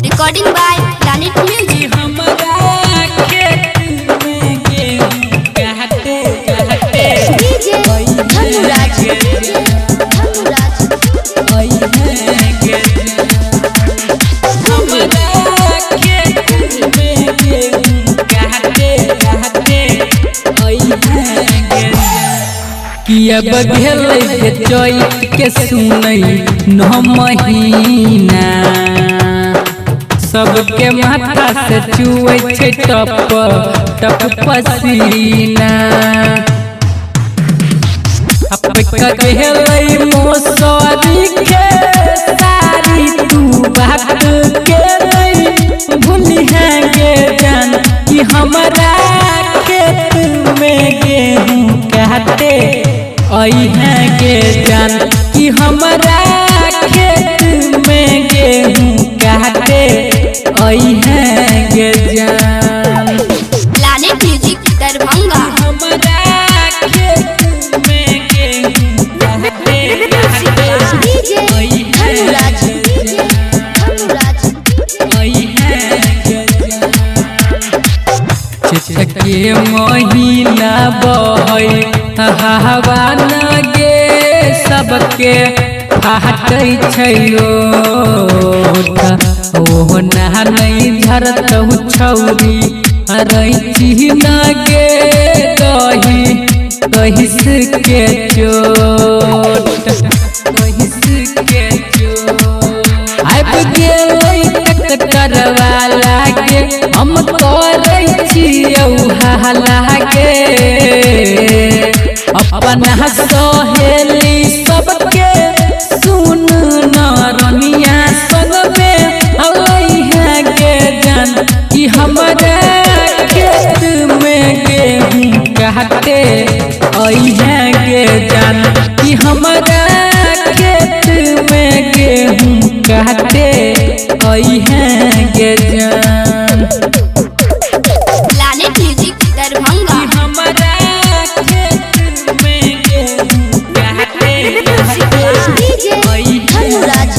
Recording by Planet Music. DJ Dhanuraj. किया बघेलै के चैत के सुनै नौ महीना सबके माथा से चुए छे टप टप पसीना कहलै मोसरी के सारी तू बात के नहीं भूली है गे जान कि हमारा खेत में गेहूं काटे आई है गे जान कि हमारा खेत में गेहूं काटे आई है गे जान। Planet Music Darbhanga. हमारा खेत में गेहूं काटे DJ Dhanuraj. आई है गे जान। के महीना बहै हवा न गे सबके फाटै छै ओह ना नहीं झरतहु छौरी रैची न गे कहिस के चोट आबि गेलै ट्रैक्टर वाला के हम करै छियौ हाला के अपन सहेली सबके सुन न रनिया संग में अलै है गे जान कि हमारा खेत में गेहूं काटे आई है गे जान कि हमारा खेत में गेहूं काटे आई है गे जान। Planet Music Darbhanga. हमारा खेत में गेहूं काटे DJ Dhanuraj.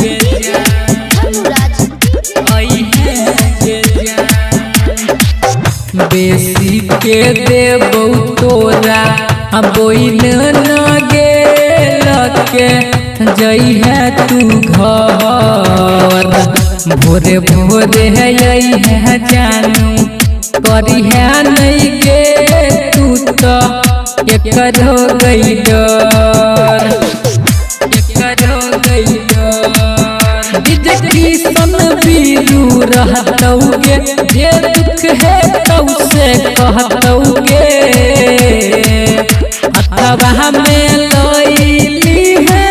आई है गे जान। बेसी के देबौ तोरा बोइन न गेल के जई है तू घर भोरे भोरे आई है जानू करी है नहीं गे तू तो एकर हो गई डर सन बीरू रहतौ गे जे दुख है तौ से कहतौ गे अथवा में लैली है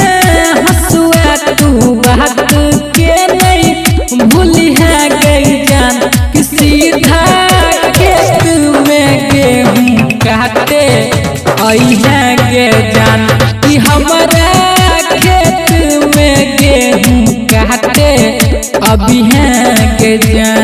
हसुआ तू बात के नहीं भूली है गई जान कि सीधा खेत में गेहूं काटे आई है गे जान कि हमारा खेत में गेहूं काटे अभी है गे जान।